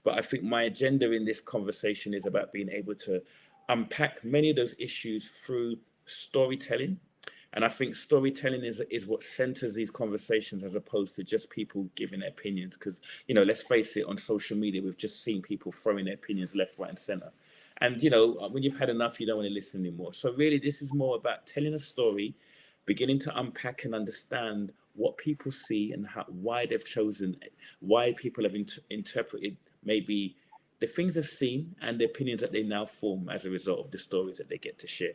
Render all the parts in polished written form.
But I think my agenda in this conversation is about being able to unpack many of those issues through storytelling. And I think storytelling is what centers these conversations as opposed to just people giving their opinions. Because, let's face it, on social media, we've just seen people throwing their opinions left, right, and center. And, when you've had enough, you don't want to listen anymore. So really, this is more about telling a story, beginning to unpack and understand what people see and why they've chosen, why people have interpreted maybe the things they've seen and the opinions that they now form as a result of the stories that they get to share.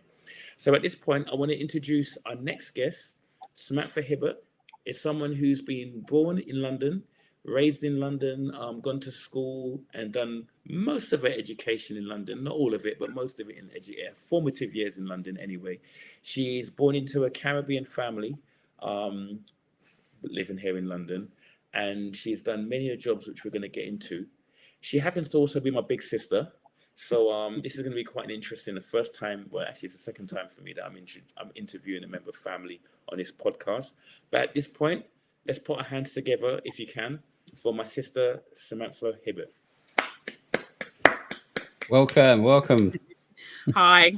So at this point, I want to introduce our next guest. Samantha Hibbert is someone who's been born in London, raised in London, gone to school and done most of her education in London, not all of it, but most of it in formative years in London anyway. She is born into a Caribbean family, living here in London, and she's done many jobs which we're going to get into. She happens to also be my big sister. So this is going to be quite an interesting, the first time, well, actually it's the second time for me that I'm interviewing a member of family on this podcast. But at this point, let's put our hands together, if you can, for my sister, Samantha Hibbert. Welcome. Hi.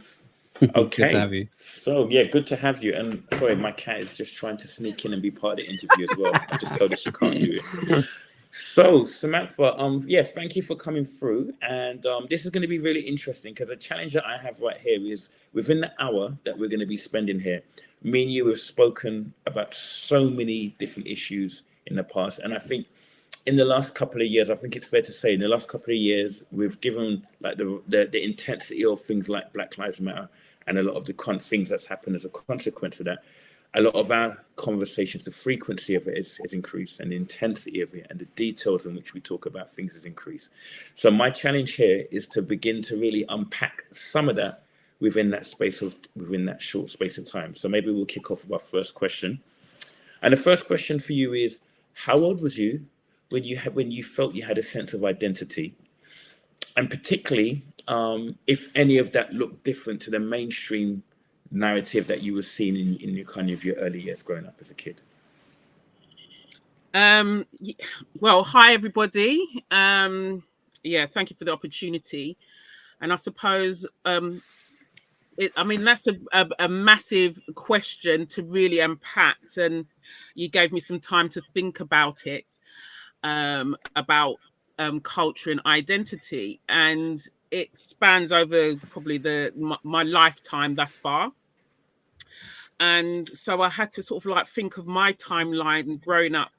Okay. Good to have you. So, yeah, good to have you. And sorry, my cat is just trying to sneak in and be part of the interview as well. I just told her she can't do it. So, Samantha, thank you for coming through. And this is going to be really interesting because the challenge that I have right here is within the hour that we're going to be spending here, me and you have spoken about so many different issues in the past. And I think in the last couple of years, I think it's fair to say in the last couple of years, we've given like the intensity of things like Black Lives Matter and a lot of the things that's happened as a consequence of that. A lot of our conversations, the frequency of it is increased, and the intensity of it and the details in which we talk about things has increased. So my challenge here is to begin to really unpack some of that within that short space of time. So maybe we'll kick off with our first question. And the first question for you is, how old was you when you felt you had a sense of identity? And particularly, if any of that looked different to the mainstream narrative that you were seeing in your kind of your early years growing up as a kid? Well, hi everybody. Thank you for the opportunity. And I suppose that's a massive question to really unpack, and you gave me some time to think about it, about culture and identity, and it spans over probably my lifetime thus far. And so I had to sort of like think of my timeline growing up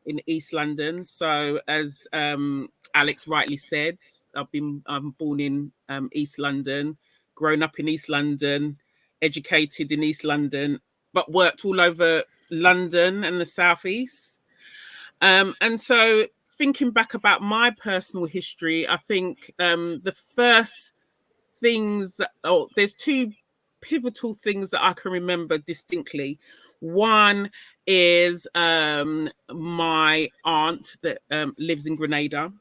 in East London. So as Alex rightly said, I'm born in East London, grown up in East London, educated in East London, but worked all over London and the Southeast. And so thinking back about my personal history, I think the first things there's two pivotal things that I can remember distinctly. One is my aunt that lives in Grenada,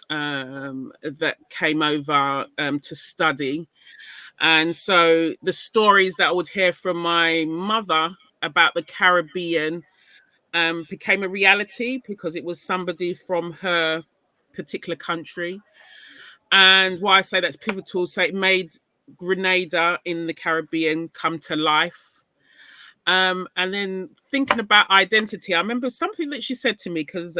that came over to study. And so the stories that I would hear from my mother about the Caribbean became a reality because it was somebody from her particular country. And why I say that's pivotal, so it made Grenada in the Caribbean come to life. And then thinking about identity, I remember something that she said to me, because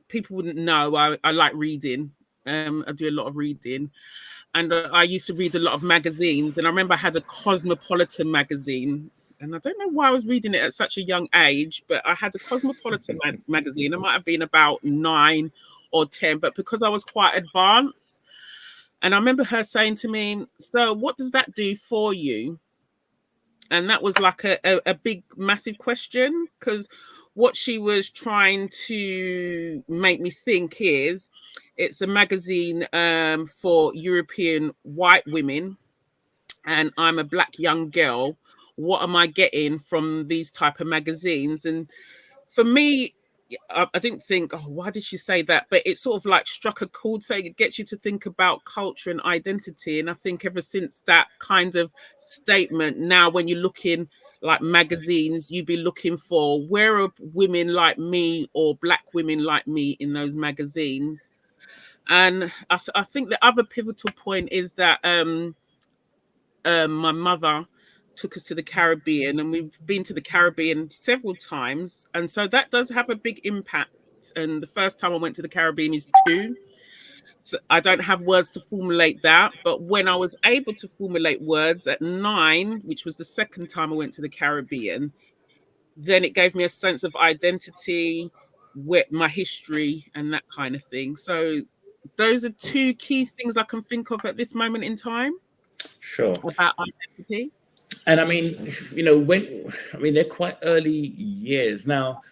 people wouldn't know, I like reading. I do a lot of reading. And I used to read a lot of magazines. And I remember I had a Cosmopolitan magazine. And I don't know why I was reading it at such a young age, but I had a Cosmopolitan magazine. I might have been about 9 or 10, but because I was quite advanced. And I remember her saying to me, so what does that do for you? And that was like a big, massive question, because what she was trying to make me think is it's a magazine for European white women, and I'm a Black young girl. What am I getting from these type of magazines? And for me, I didn't think, oh, why did she say that? But it sort of like struck a chord, saying it gets you to think about culture and identity. And I think ever since that kind of statement, now when you're looking like magazines, you'd be looking for, where are women like me or Black women like me in those magazines? And I think the other pivotal point is that my mother took us to the Caribbean, and we've been to the Caribbean several times, and so that does have a big impact. And the first time I went to the Caribbean is 2. So I don't have words to formulate that. But when I was able to formulate words at 9, which was the second time I went to the Caribbean, then it gave me a sense of identity, with my history and that kind of thing. So those are 2 key things I can think of at this moment in time Sure. about identity. And I mean, they're quite early years now.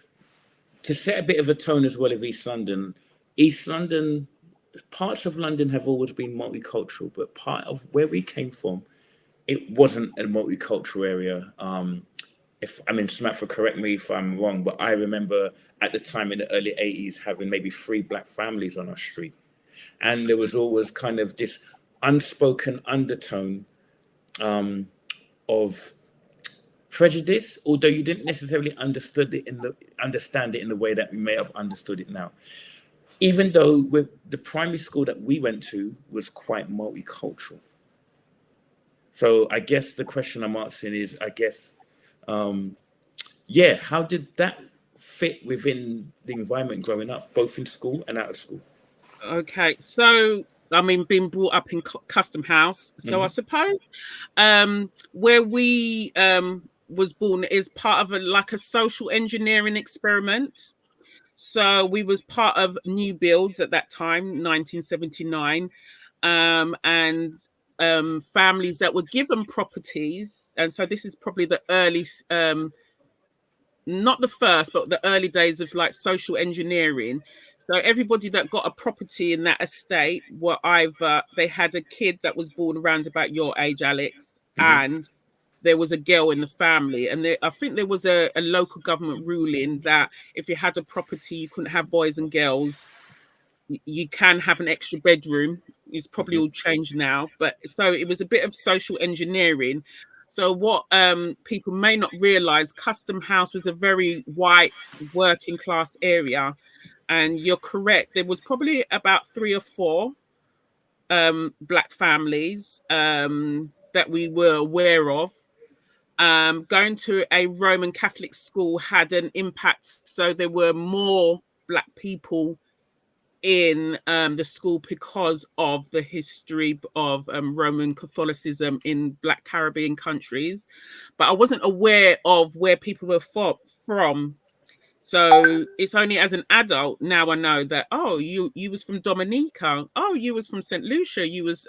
To set a bit of a tone as well of East London, parts of London have always been multicultural, but part of where we came from, it wasn't a multicultural area. Samantha, correct me if I'm wrong, but I remember at the time in the early 80s having maybe 3 black families on our street. And there was always kind of this unspoken undertone of prejudice, although you didn't necessarily understand it in the way that we may have understood it now. Even though the primary school that we went to was quite multicultural. So I guess the question I'm asking is, how did that fit within the environment growing up, both in school and out of school? Okay, so being brought up in Custom House, so I suppose where we was born is part of a social engineering experiment. So we was part of new builds at that time, 1979, and families that were given properties. And so this is probably the early, not the first, but the early days of social engineering. So everybody that got a property in that estate were either they had a kid that was born around about your age, Alex, and there was a girl in the family. And I think there was a local government ruling that if you had a property, you couldn't have boys and girls. You can have an extra bedroom. It's probably all changed now. But so it was a bit of social engineering. So what people may not realize, Custom House was a very white working class area. And you're correct. There was probably about 3 or 4 black families that we were aware of. Going to a Roman Catholic school had an impact. So there were more black people in the school because of the history of Roman Catholicism in Black Caribbean countries. But I wasn't aware of where people were from. So it's only as an adult now I know that, oh, you was from Dominica. Oh, you was from St. Lucia. You was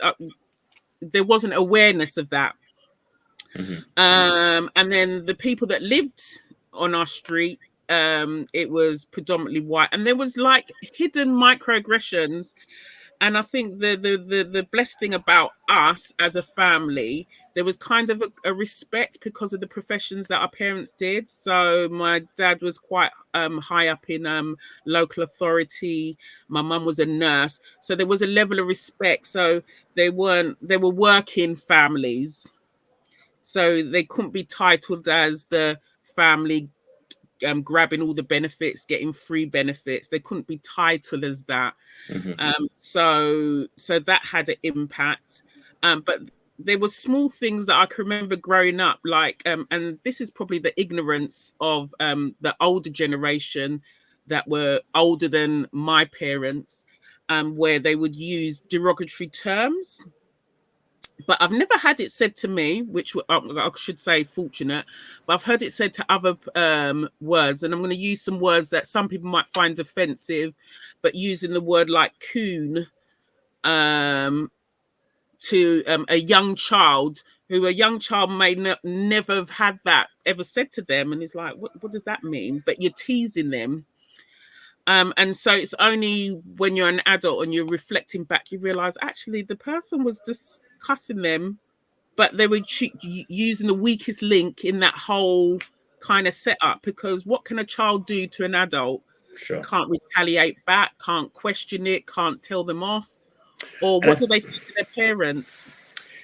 there wasn't awareness of that. And then the people that lived on our street, it was predominantly white, and there was hidden microaggressions. And I think the blessed thing about us as a family, there was kind of a respect because of the professions that our parents did. So my dad was quite high up in local authority. My mum was a nurse. So there was a level of respect. So they were working families. So they couldn't be titled as the family grabbing all the benefits, getting free benefits. They couldn't be titled as that. So that had an impact. But there were small things that I can remember growing up, and this is probably the ignorance of the older generation that were older than my parents, where they would use derogatory terms. But I've never had it said to me, which I should say fortunate, but I've heard it said to other words. And I'm going to use some words that some people might find offensive, but using the word like coon to a young child, who a young child may never have had that ever said to them. And it's like, what does that mean? But you're teasing them. And so it's only when you're an adult and you're reflecting back, you realize actually the person was discussing them, but they were using the weakest link in that whole kind of setup. Because what can a child do to an adult? Sure. Can't retaliate back, can't question it, can't tell them off. Or what do they say to their parents?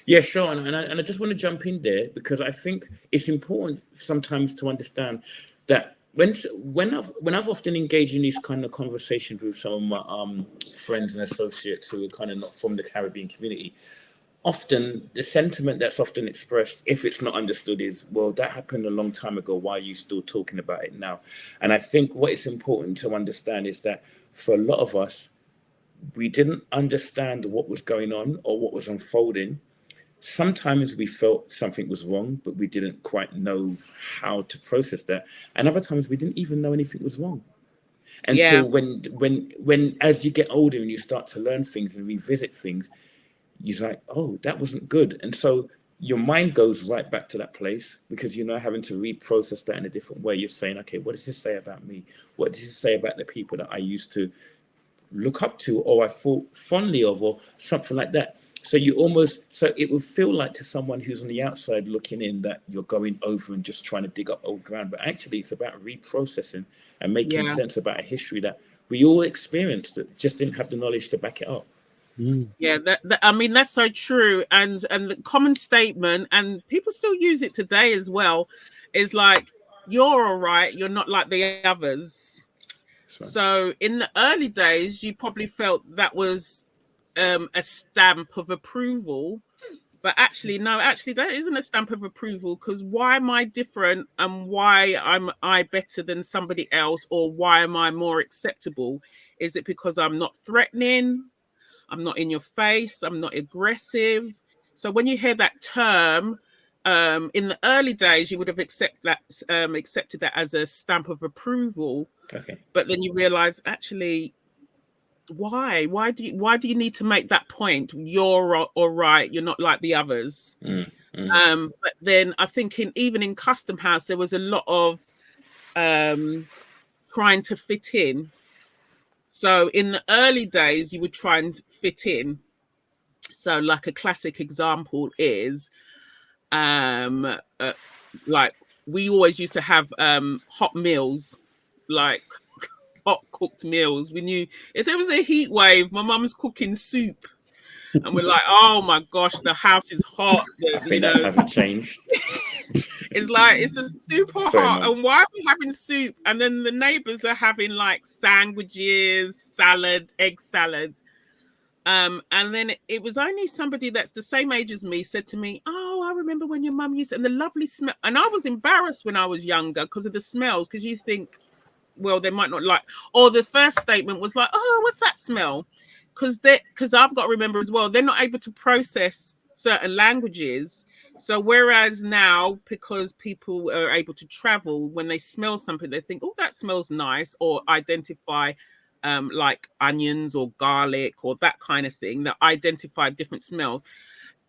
Yeah, sure. And I just want to jump in there because I think it's important sometimes to understand that when I've often engaged in these kind of conversations with some of my friends and associates who are kind of not from the Caribbean community, often the sentiment that's often expressed, if it's not understood, is, well, that happened a long time ago. Why are you still talking about it now? And I think what it's important to understand is that for a lot of us, we didn't understand what was going on or what was unfolding. Sometimes we felt something was wrong, but we didn't quite know how to process that. And other times we didn't even know anything was wrong Yeah. until when as you get older and you start to learn things and revisit things, you're like, oh, that wasn't good. And so your mind goes right back to that place because you're now having to reprocess that in a different way. You're saying, okay, what does this say about me? What does this say about the people that I used to look up to or I thought fondly of or something like that? So so it would feel like to someone who's on the outside looking in that you're going over and just trying to dig up old ground. But actually, it's about reprocessing and making Yeah. sense about a history that we all experienced that just didn't have the knowledge to back it up. Yeah, I mean, that's so true. And the common statement, and people still use it today as well, is like, you're all right, you're not like the others. That's right. So in the early days, you probably felt that was a stamp of approval. But actually, no, actually, that isn't a stamp of approval, because why am I different and why am I better than somebody else, or why am I more acceptable? Is it because I'm not threatening? I'm not in your face. I'm not aggressive. So when you hear that term, in the early days, you would have accepted that as a stamp of approval. Okay. But then you realize, actually, why? Why do you need to make that point? You're all right. You're not like the others. But then I think even in Custom House, there was a lot of trying to fit in. So in the early days, you would try and fit in. So like a classic example is like we always used to have hot meals, like hot cooked meals. We knew if there was a heat wave, my mum's cooking soup. And we're like, oh my gosh, the house is hot. I think that hasn't changed. It's like, it's a super Sorry, hot. Mum. And why are we having soup? And then the neighbors are having like sandwiches, salad, egg salad. And then it was only somebody that's the same age as me said to me, oh, I remember when your mum used to, and the lovely smell. And I was embarrassed when I was younger because of the smells, because you think, well, they might not like, or the first statement was like, oh, what's that smell? Because I've got to remember as well, they're not able to process certain languages. So whereas now, because people are able to travel, when they smell something, they think, oh, that smells nice, or identify like onions or garlic or that kind of thing, that identify different smells.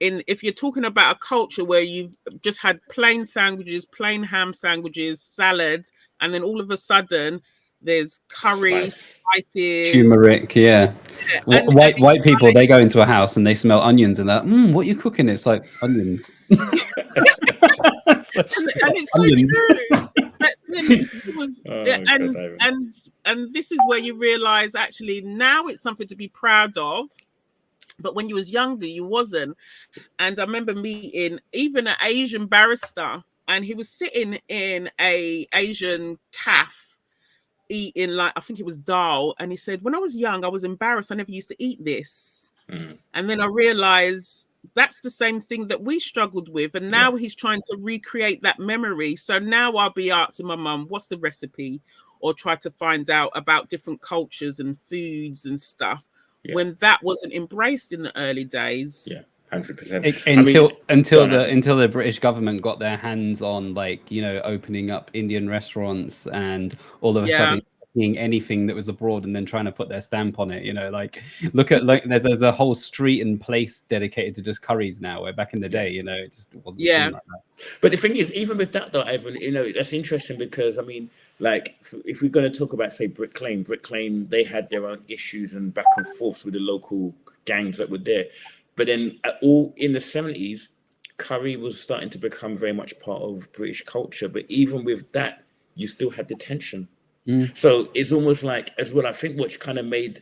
If you're talking about a culture where you've just had plain sandwiches, plain ham sandwiches, salad, and then all of a sudden there's curry, spices, turmeric, yeah. And White people, they go into a house and they smell onions and that, what are you cooking? It's like onions. and it's so true. But then it was, and this is where you realize actually now it's something to be proud of. But when you was younger, you wasn't. And I remember meeting even an Asian barrister, and he was sitting in a Asian cafe eating, like, I think it was dal. And he said, when I was young, I was embarrassed. I never used to eat this. And then I realized that's the same thing that we struggled with. And now he's trying to recreate that memory. So now I'll be asking my mum, what's the recipe? Or try to find out about different cultures and foods and stuff. When that wasn't embraced in the early days. 100%. Until the British government got their hands on, like, opening up Indian restaurants, and all of a sudden seeing anything that was abroad and then trying to put their stamp on it. Like, look at, like, there's a whole street and place dedicated to just curries now, where back in the day, it just wasn't seen like that. But the thing is, even with that though, Evan, that's interesting, because I mean, like, if we're going to talk about, say, Brick Lane, they had their own issues and back and forths with the local gangs that were there. But then all in the 70s, curry was starting to become very much part of British culture. But even with that, you still had the tension. So it's almost like, as well, I think what kind of made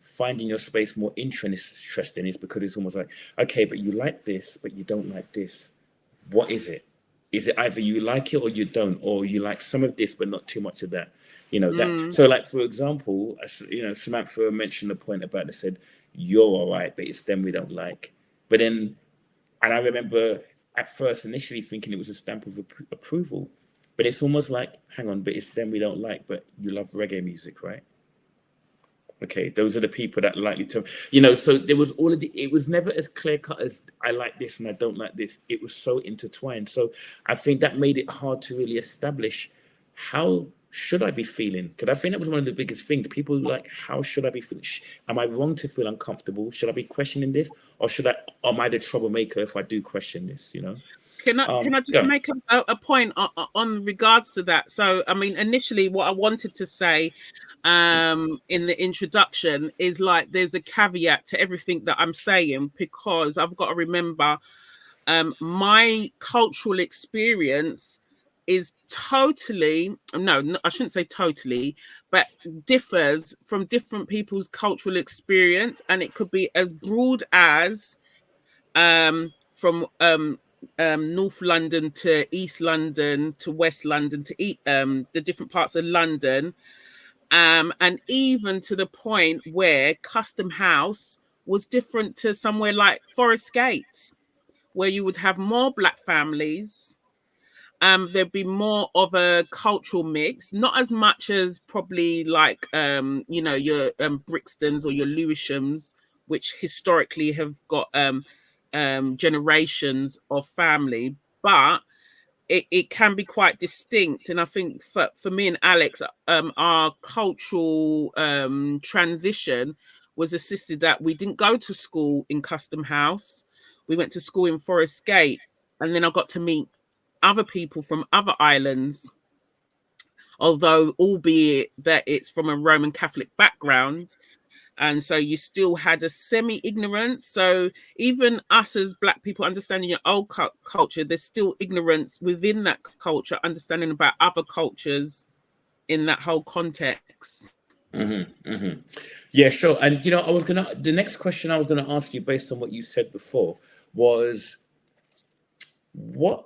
finding your space more interesting is because it's almost like, okay, but you like this, but you don't like this. What is it? is it either you like it or you don't, or you like some of this but not too much of that, that. Mm. So like, for example, Samantha mentioned a point about, they said you're all right but it's them we don't like. But then, and I remember at first initially thinking it was a stamp of approval, but it's almost like, hang on, but it's them we don't like, but you love reggae music, right? Okay, those are the people that likely to, so there was all of it was never as clear cut as I like this and I don't like this. It was so intertwined. So I think that made it hard to really establish how should I be feeling? Because I think that was one of the biggest things. People were like, how should I be feeling? Am I wrong to feel uncomfortable? Should I be questioning this? Or am I the troublemaker if I do question this, Can I just make a point on regards to that? So, I mean, initially what I wanted to say in the introduction is like there's a caveat to everything that I'm saying, because I've got to remember my cultural experience is totally, no, I shouldn't say totally, but differs from different people's cultural experience. And it could be as broad as from North London to East London to West London to the different parts of London. And even to the point where Custom House was different to somewhere like Forest Gates, where you would have more Black families. There'd be more of a cultural mix, not as much as probably like, your Brixtons or your Lewishams, which historically have got generations of family, but it can be quite distinct. And I think for me and Alex, our cultural transition was assisted that we didn't go to school in Custom House. We went to school in Forest Gate. And then I got to meet other people from other islands, although albeit that it's from a Roman Catholic background. And so you still had a semi-ignorance. So even us as Black people understanding your old culture, there's still ignorance within that culture, understanding about other cultures in that whole context. Mm-hmm, mm-hmm. Yeah, sure. And, the next question I was going to ask you based on what you said before was, what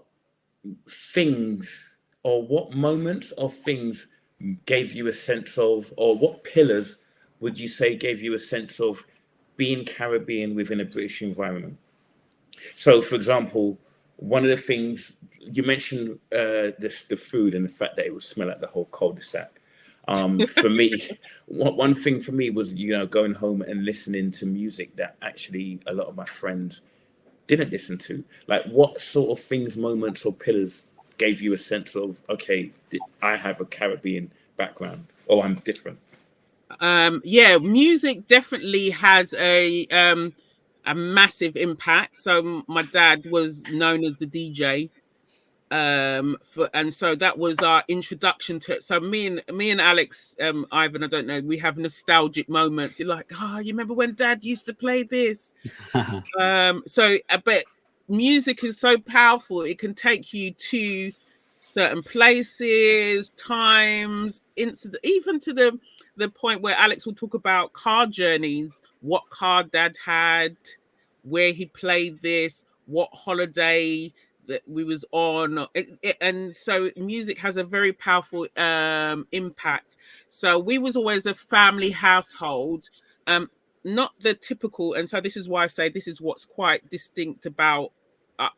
things or what moments of things gave you a sense of, or what pillars would you say gave you a sense of being Caribbean within a British environment? So, for example, one of the things you mentioned, the food and the fact that it would smell like the whole cul-de-sac. For me, one thing for me was, going home and listening to music that actually a lot of my friends didn't listen to. Like, what sort of things, moments, or pillars gave you a sense of, okay, I have a Caribbean background, or I'm different? Music definitely has a massive impact. So my dad was known as the DJ, and so that was our introduction to it. So me and Alex, Ivan, I don't know, we have nostalgic moments. You're like, you remember when Dad used to play this? But music is so powerful; it can take you to certain places, times, incidents, even to the point where Alex will talk about car journeys, what car Dad had, where he played this, what holiday that we was on. And so music has a very powerful impact. So we was always a family household, not the typical. And so this is why I say this is what's quite distinct about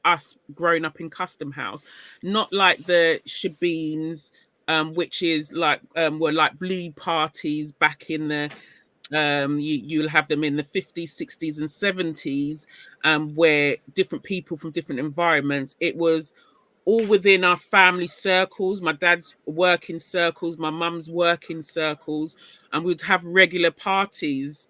us growing up in Custom House, not like the shebeens, which is like were like blue parties back in the you'll have them in the 50s, 60s and 70s, where different people from different environments. It was all within our family circles, my dad's working circles, my mum's working circles, and we'd have regular parties.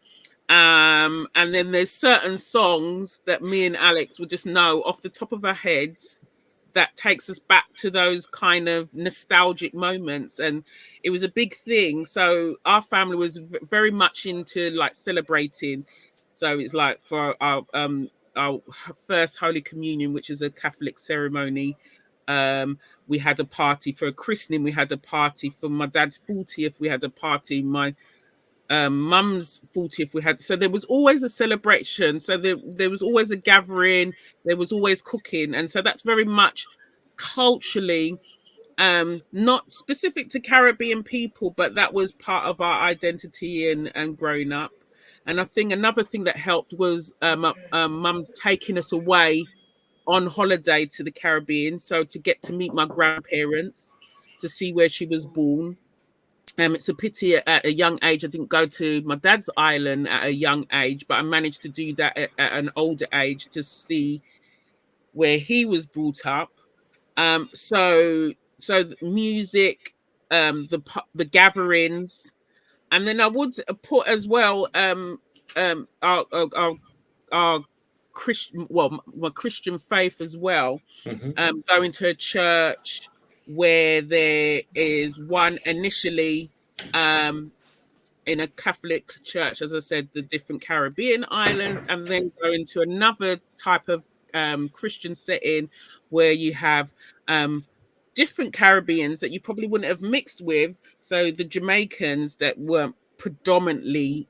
And then there's certain songs that me and Alex would just know off the top of our heads that takes us back to those kind of nostalgic moments. And it was a big thing. So our family was very much into like celebrating. So it's like for our first Holy Communion, which is a Catholic ceremony, we had a party. For a christening, we had a party. For my dad's 40th, we had a party. My mum's 40th, we had. So there was always a celebration. So there was always a gathering. There was always cooking. And so that's very much culturally, not specific to Caribbean people, but that was part of our identity and growing up. And I think another thing that helped was mum taking us away on holiday to the Caribbean, so to get to meet my grandparents, to see where she was born. It's a pity at a young age I didn't go to my dad's island at a young age, but I managed to do that at an older age to see where he was brought up. So the music, the gatherings, and then I would put as well our Christian, well, my Christian faith as well. Going to a church where there is one initially in a Catholic church, as I said, the different Caribbean islands, and then going to another type of Christian setting where you have different Caribbeans that you probably wouldn't have mixed with. So the Jamaicans that weren't predominantly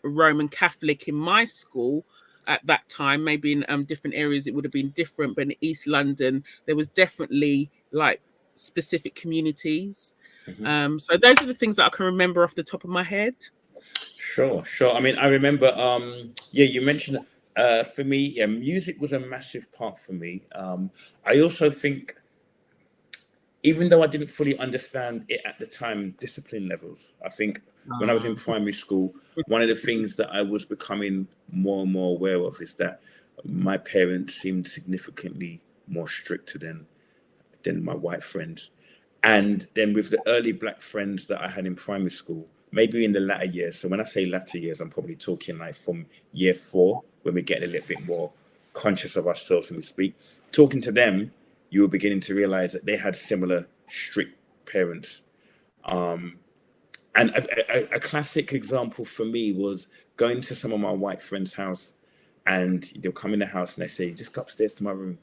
Roman Catholic in my school at that time, maybe in different areas it would have been different, but in East London there was definitely like specific communities. So those are the things that I can remember off the top of my head. Sure. I mean, I remember, you mentioned, for me, music was a massive part for me. I also think, even though I didn't fully understand it at the time, discipline levels, I think when I was in primary school, one of the things that I was becoming more and more aware of is that my parents seemed significantly more stricter than my white friends. And then with the early black friends that I had in primary school, maybe in the latter years. So when I say latter years, I'm probably talking like from year 4, when we get a little bit more conscious of ourselves and we speak. Talking to them, you were beginning to realize that they had similar strict parents. And a classic example for me was going to some of my white friends' house, and they'll come in the house and they say, just go upstairs to my room.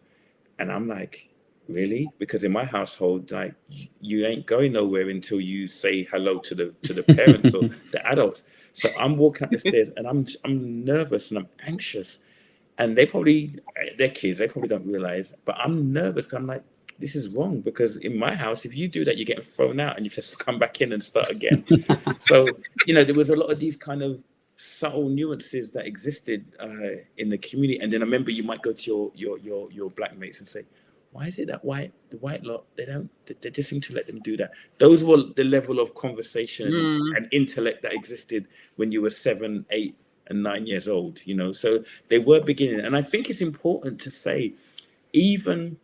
And I'm like, really? Because in my household, like, you ain't going nowhere until you say hello to the parents or the adults. So I'm walking up the stairs and I'm nervous and I'm anxious. And they're kids, they probably don't realize, but I'm nervous. I'm like, this is wrong, because in my house, if you do that, you're getting thrown out and you just come back in and start again. So, there was a lot of these kind of subtle nuances that existed in the community. And then I remember you might go to your black mates and say, why is it that the white lot, they just seem to let them do that? Those were the level of conversation and intellect that existed when you were 7, 8, and 9 years old, so they were beginning. And I think it's important to say, even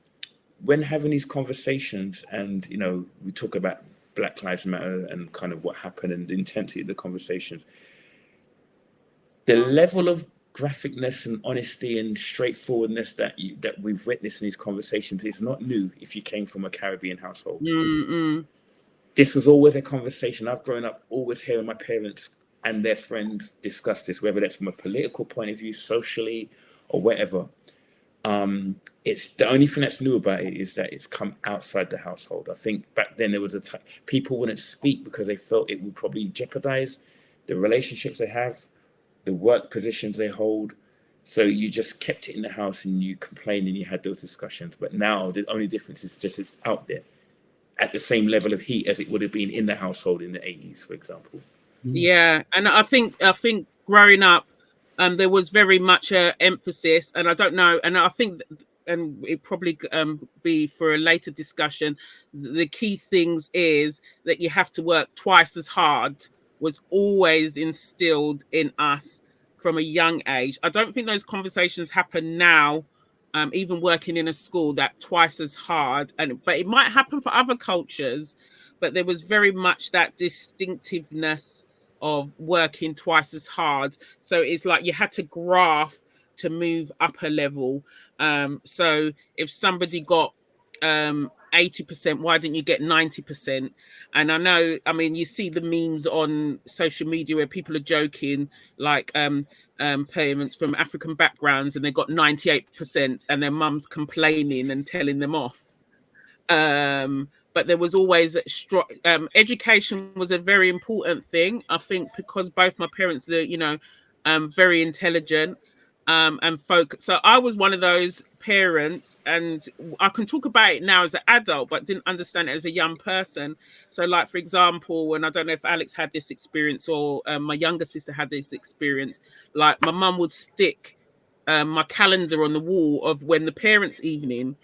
when having these conversations and, we talk about Black Lives Matter and kind of what happened and the intensity of the conversations, the level of graphicness and honesty and straightforwardness that we've witnessed in these conversations is not new if you came from a Caribbean household. This was always a conversation. I've grown up always hearing my parents and their friends discuss this, whether that's from a political point of view, socially, or whatever. It's the only thing that's new about it is that it's come outside the household. I think back then there was people wouldn't speak because they felt it would probably jeopardize the relationships they have, the work positions they hold. So you just kept it in the house and you complained and you had those discussions. But now the only difference is just it's out there at the same level of heat as it would have been in the household in the 80s, for example. Yeah, and I think growing up, there was very much a emphasis, and I don't know, and I think, and it probably be for a later discussion. The key things is that you have to work twice as hard was always instilled in us from a young age. I don't think those conversations happen now, even working in a school, that twice as hard, but it might happen for other cultures, but there was very much that distinctiveness of working twice as hard. So it's like you had to graft to move up a level. So if somebody got 80%, why didn't you get 90%? And I mean, you see the memes on social media where people are joking, like parents from African backgrounds, and they got 98% and their mum's complaining and telling them off. But there was always education was a very important thing, I think, because both my parents are, very intelligent. and focus. So I was one of those parents, and I can talk about it now as an adult, but didn't understand it as a young person. So, like, for example, and I don't know if Alex had this experience or my younger sister had this experience, like my mum would stick my calendar on the wall of when the parents' evening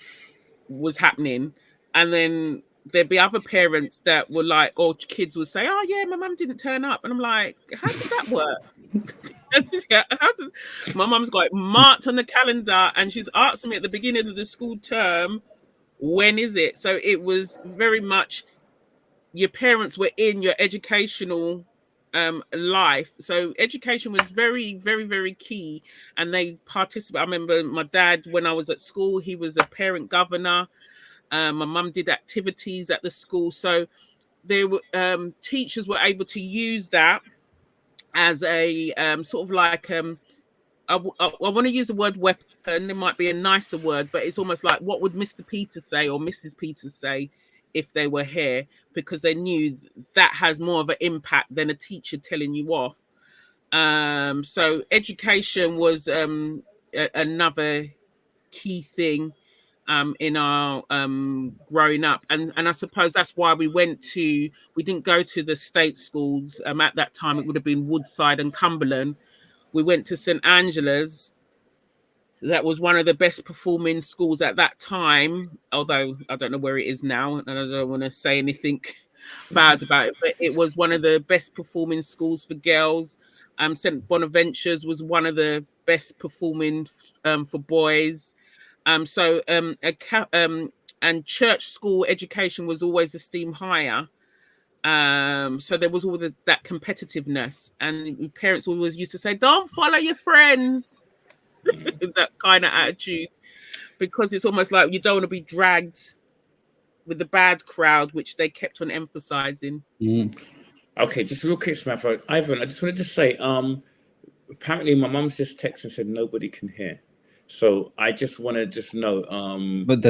was happening, and then there'd be other parents that were like, or kids would say, "Oh yeah, my mum didn't turn up," and I'm like, "How does that work?" My mum's got it marked on the calendar, and she's asking me at the beginning of the school term, when is it? So it was very much your parents were in your educational life. So education was very, very, very key, and they participate. I remember my dad, when I was at school, he was a parent governor. My mum did activities at the school, so they were teachers were able to use that as a sort of like I want to use the word weapon. There might be a nicer word, but it's almost like, what would Mr. Peters say or Mrs. Peters say if they were here, because they knew that has more of an impact than a teacher telling you off. So education was another key thing in our growing up, and I suppose that's why we didn't go to the state schools. At that time it would have been Woodside and Cumberland. We went to St. Angela's. That was one of the best performing schools at that time, although I don't know where it is now, and I don't want to say anything bad about it, but it was one of the best performing schools for girls. St. Bonaventure's was one of the best performing for boys. And church school education was always esteemed higher. So there was all that competitiveness, and parents always used to say, "Don't follow your friends." That kind of attitude, because it's almost like you don't want to be dragged with the bad crowd, which they kept on emphasizing. Okay, just real quick, Samantha. Ivan, I just wanted to say, apparently my mum's just texted and said nobody can hear. So I just want to just know. But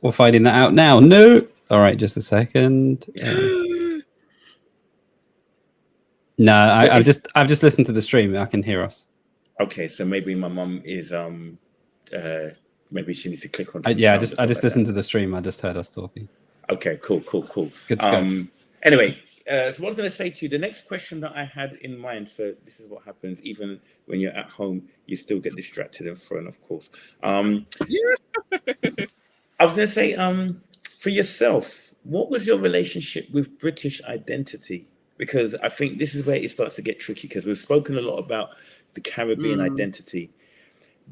we're finding that out now. No. All right, just a second. No, I've just listened to the stream. I can hear us. Okay, so maybe my mum is maybe she needs to click on. I just listened to the stream. I just heard us talking. Okay, cool. Good to go. Anyway, so what I was going to say to you, the next question that I had in mind. So this is what happens even when you're at home, you still get distracted and thrown, of course. I was going to say, for yourself, what was your relationship with British identity? Because I think this is where it starts to get tricky, because we've spoken a lot about the Caribbean identity.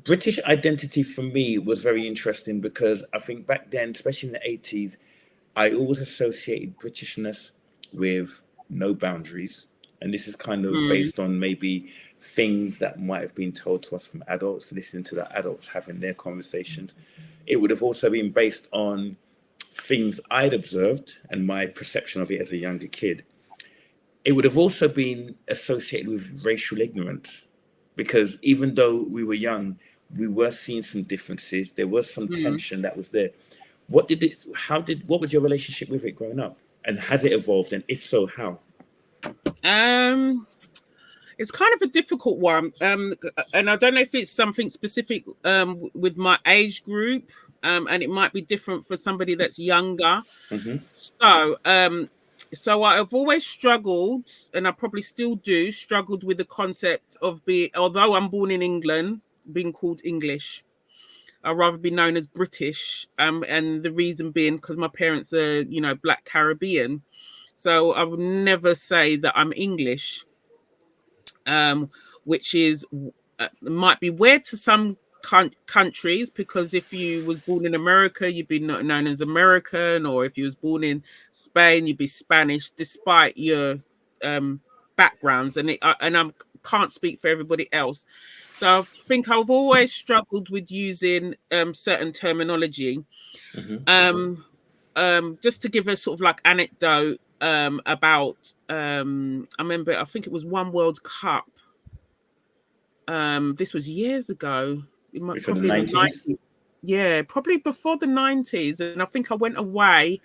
British identity for me was very interesting, because I think back then, especially in the 80s, I always associated Britishness with no boundaries. And this is kind of based on maybe things that might have been told to us from adults, listening to the adults having their conversations. It would have also been based on things I'd observed and my perception of it as a younger kid. It would have also been associated with racial ignorance, because even though we were young, we were seeing some differences. There was some tension that was there. What was your relationship with it growing up? And has it evolved? And if so, how? It's kind of a difficult one. And I don't know if it's something specific with my age group. And it might be different for somebody that's younger. So I've always struggled, and I probably still do, struggled with the concept of although I'm born in England, being called English. I'd rather be known as British. And the reason being because my parents are, Black Caribbean. So I would never say that I'm English, which is might be weird to some countries, because if you was born in America, you'd be known as American, or if you was born in Spain, you'd be Spanish, despite your backgrounds. And I can't speak for everybody else, so I think I've always struggled with using certain terminology. Just to give a sort of like anecdote about I remember, I think it was one World Cup. This was years ago. It might probably in the 90s. Yeah, probably before the 90s. And I think I went away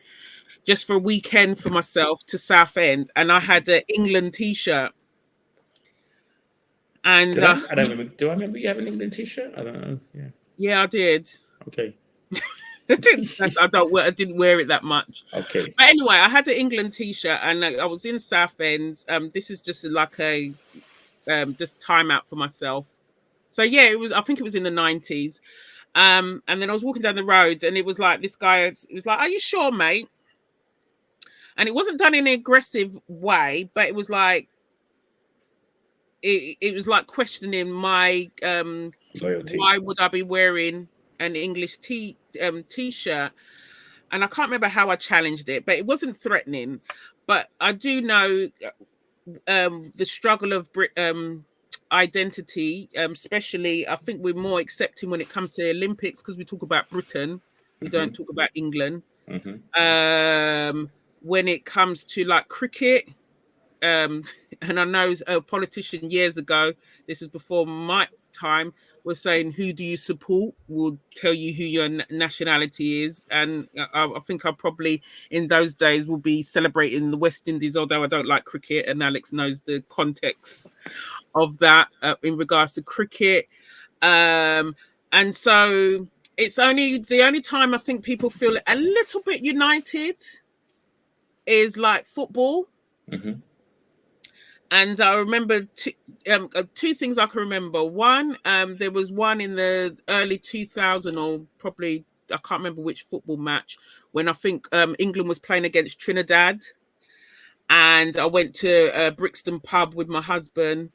just for a weekend for myself to Southend, and I had an England t-shirt. And I don't remember. Do I remember you having an England t-shirt? I don't know. Yeah, I did. Okay. I didn't wear it that much. Okay. But anyway, I had an England t-shirt, and I was in Southend. This is just like a just time out for myself. So yeah, it was. I think it was in the 90s. And then I was walking down the road, and it was like this guy. It was like, "Are you sure, mate?" And it wasn't done in an aggressive way, but it was like it was like questioning my loyalty. Why would I be wearing an English t-shirt? And I can't remember how I challenged it, but it wasn't threatening. But I do know the struggle of identity, especially I think we're more accepting when it comes to the Olympics because we talk about Britain, we don't talk about England. When it comes to like cricket, and I know a politician years ago, this is before my time, was saying, who do you support? Will tell you who your nationality is. And I think I probably in those days will be celebrating the West Indies, although I don't like cricket, and Alex knows the context of that in regards to cricket. And so it's the only time I think people feel a little bit united is like football. And I remember two things I can remember. One, there was one in the early 2000s, or probably, I can't remember which football match, when I think England was playing against Trinidad. And I went to Brixton pub with my husband.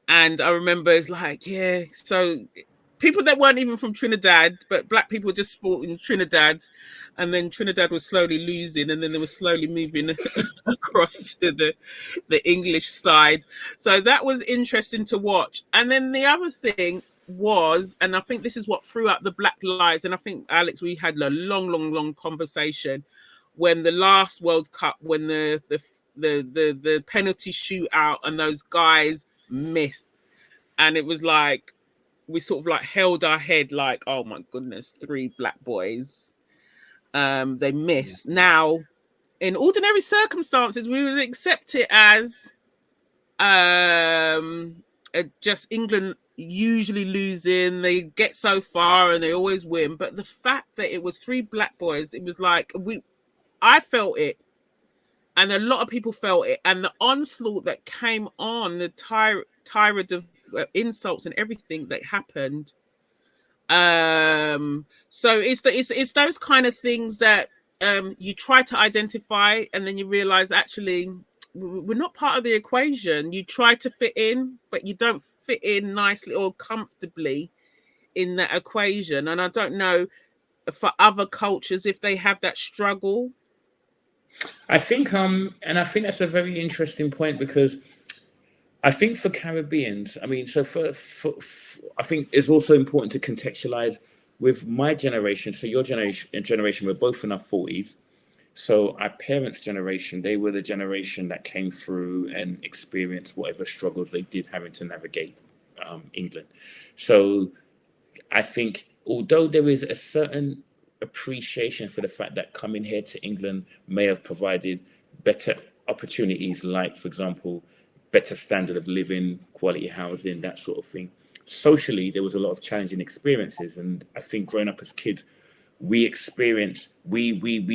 And I remember it's like, yeah, so people that weren't even from Trinidad, but black people were just supporting Trinidad. And then Trinidad was slowly losing, and then they were slowly moving across to the English side. So that was interesting to watch. And then the other thing was, and I think this is what threw up the Black Lives, and I think, Alex, we had a long conversation when the last World Cup, when the penalty shootout and those guys missed. And it was like, we sort of like held our head like, oh my goodness, 3 black boys. They miss. Now, in ordinary circumstances, we would accept it as just England usually losing. They get so far and they always win. But the fact that it was 3 black boys, it was like I felt it. And a lot of people felt it. And the onslaught that came on, the tirade of insults and everything that happened. So it's those kind of things that you try to identify, and then you realize actually we're not part of the equation. You try to fit in, but you don't fit in nicely or comfortably in that equation. And I don't know for other cultures if they have that struggle. I think and I think that's a very interesting point, because I think for Caribbeans, I mean, so for I think it's also important to contextualize with my generation. So your generation, we're both in our 40s. So our parents' generation, they were the generation that came through and experienced whatever struggles they did having to navigate England. So I think although there is a certain appreciation for the fact that coming here to England may have provided better opportunities, like, for example, better standard of living, quality housing, that sort of thing. Socially, there was a lot of challenging experiences. And I think growing up as kids, we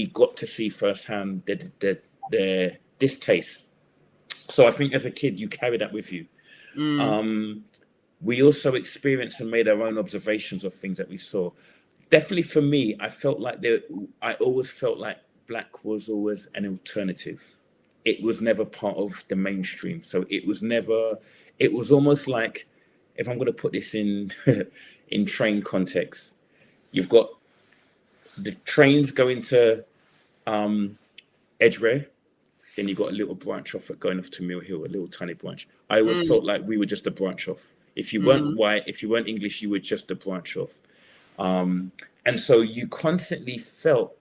got to see firsthand their distaste. So I think as a kid, you carry that with you. We also experienced and made our own observations of things that we saw. Definitely for me, I always felt like black was always an alternative. It was never part of the mainstream. So it was almost like, if I'm going to put this in in train context, you've got the trains going to Edgware, then you got a little branch off going off to Mill Hill, a little tiny branch. I always felt like we were just a branch off. If you weren't white, if you weren't English, you were just a branch off. And so you constantly felt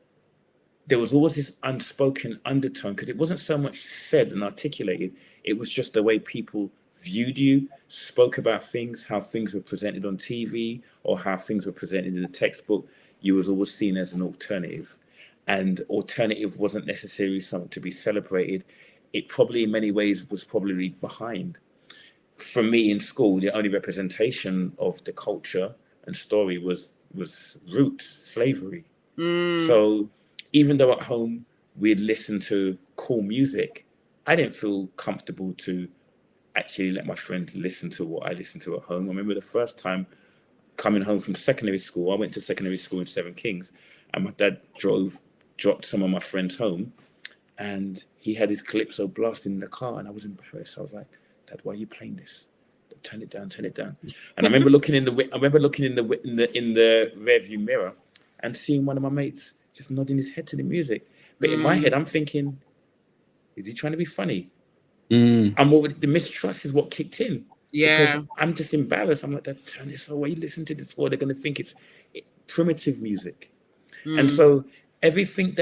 there was always this unspoken undertone, because it wasn't so much said and articulated. It was just the way people viewed you, spoke about things, how things were presented on TV or how things were presented in the textbook. You was always seen as an alternative, and alternative wasn't necessarily something to be celebrated. It probably in many ways was probably behind. for me in school, the only representation of the culture and story was roots, slavery. So even though at home we'd listen to cool music, I didn't feel comfortable to actually let my friends listen to what I listened to at home. I remember the first time coming home from secondary school. I went to secondary school in Seven Kings, and my dad dropped some of my friends home, and he had his Calypso blasting in the car, and I was embarrassed. I was like, "Dad, why are you playing this? Turn it down, turn it down." And I remember looking in the rearview mirror and seeing one of my mates just nodding his head to the music. But in my head, I'm thinking, is he trying to be funny? I'm over the mistrust is what kicked in. Yeah. Because I'm just embarrassed. I'm like, "Dad, turn this away. Listen to this for. They're going to think it's primitive music." And so everything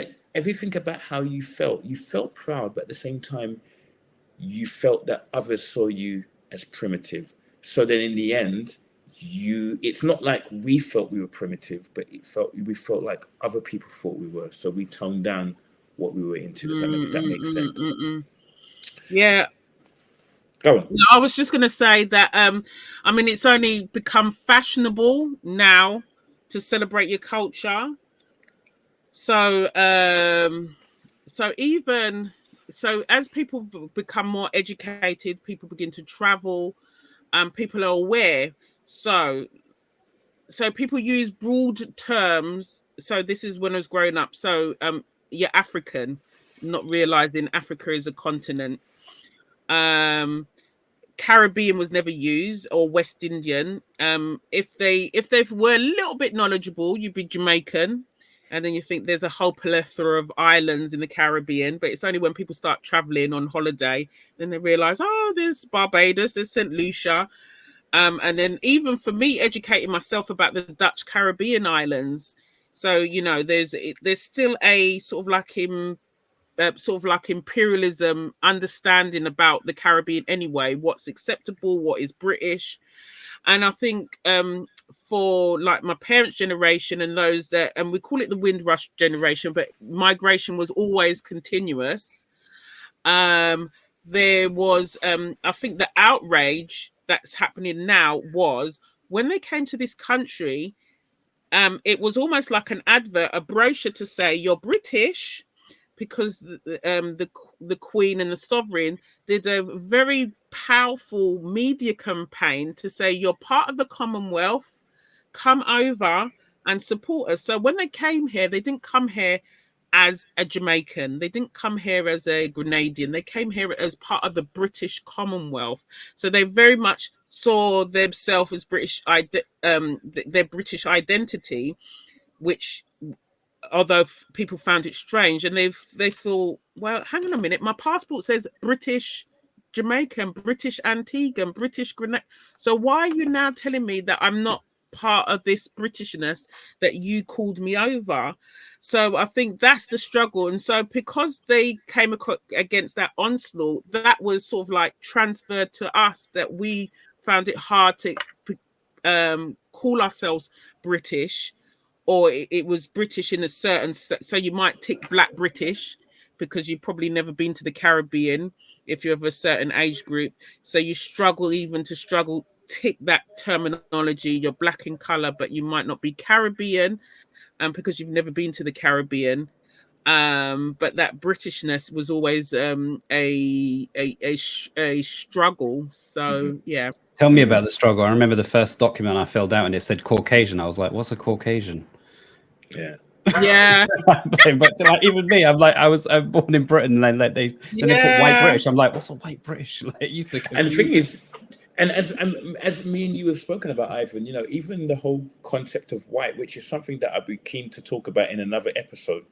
about how you felt proud, but at the same time, you felt that others saw you as primitive. So then in the end, it's not like we felt we were primitive, but we felt like other people thought we were. So we toned down what we were into. Does that make sense? Yeah. Go on. No, I was just going to say that, I mean, it's only become fashionable now to celebrate your culture. So, so as people become more educated, people begin to travel, and people are aware. So people use broad terms. So this is when I was growing up. So, you're African, not realizing Africa is a continent. Caribbean was never used, or West Indian. If they were a little bit knowledgeable, you'd be Jamaican, and then you think there's a whole plethora of islands in the Caribbean. But it's only when people start traveling on holiday, then they realize, oh, there's Barbados, there's St. Lucia. And then even for me, educating myself about the Dutch Caribbean islands. So, there's still a sort of like imperialism understanding about the Caribbean anyway, what's acceptable, what is British. And I think for like my parents' generation and those that, and we call it the Windrush generation, but migration was always continuous. There was, I think the outrage that's happening now was when they came to this country, it was almost like an advert, a brochure to say, you're British, because the Queen and the Sovereign did a very powerful media campaign to say, you're part of the Commonwealth, come over and support us. So when they came here, they didn't come here as a Jamaican. They didn't come here as a Grenadian. They came here as part of the British Commonwealth. So they very much saw themselves as British, their British identity, which, although people found it strange, and they thought, well, hang on a minute, my passport says British Jamaican, British Antiguan, British Grenada. So why are you now telling me that I'm not part of this Britishness that you called me over? So I think that's the struggle. And so because they came against that onslaught, that was sort of like transferred to us, that we found it hard to call ourselves British, or it was British in a certain, so you might tick Black British because you've probably never been to the Caribbean if you're of a certain age group. So you struggle tick that terminology. You're Black in color, but you might not be Caribbean, because you've never been to the Caribbean. But that Britishness was always a struggle. So yeah. Tell me about the struggle. I remember the first document I filled out and it said Caucasian. I was like, what's a Caucasian? Yeah. But like, even me, I'm born in Britain, and like they put white British. I'm like, what's a white British? Like, it used to confuse. And the thing is, and as me and you have spoken about, Ivan, even the whole concept of white, which is something that I'd be keen to talk about in another episode,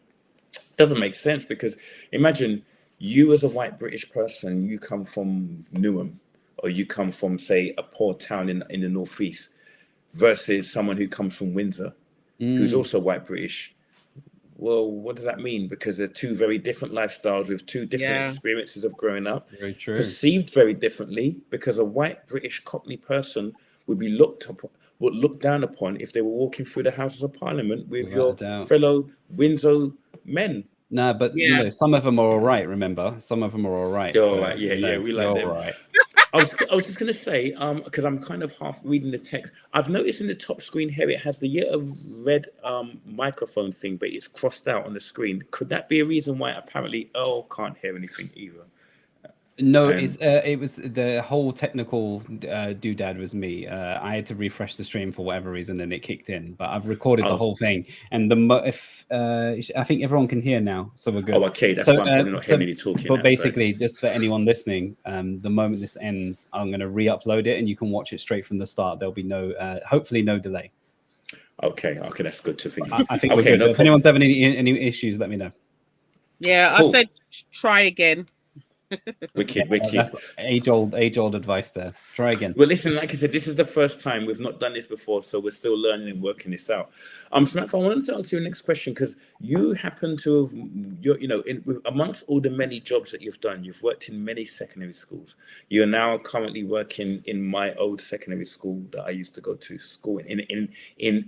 doesn't make sense, because imagine you as a white British person, you come from Newham, or you come from, say, a poor town in the northeast, versus someone who comes from Windsor, who's also white British. Well, what does that mean? Because they're two very different lifestyles with two different experiences of growing up, very true. Perceived very differently, because a white British Cockney person would be looked down upon if they were walking through the Houses of Parliament with your fellow Windsor men. No, but some of them are all right. Remember, some of them are all right. They're all right. Yeah, we like them. Right. I was just going to say, because I'm kind of half reading the text. I've noticed in the top screen here, it has the little red microphone thing, but it's crossed out on the screen. Could that be a reason why apparently Earl can't hear anything either? No, And it was the whole technical doodad was me. I had to refresh the stream for whatever reason, and it kicked in. But I've recorded the whole thing, and I think everyone can hear now, so we're good. okay, that's why I'm probably not hearing you talking. But basically, just for anyone listening, the moment this ends, I'm going to re-upload it, and you can watch it straight from the start. There'll be no, hopefully, no delay. Okay, that's good to think. I think we're good. If anyone's having any issues, let me know. Yeah, cool. I said try again. Wicked. That's age old advice there. Try again. Well, listen, like I said, this is the first time we've not done this before, so we're still learning and working this out. Samantha, I wanted to ask you the next question because you happen to have, amongst all the many jobs that you've done, you've worked in many secondary schools. You're now currently working in my old secondary school that I used to go to school in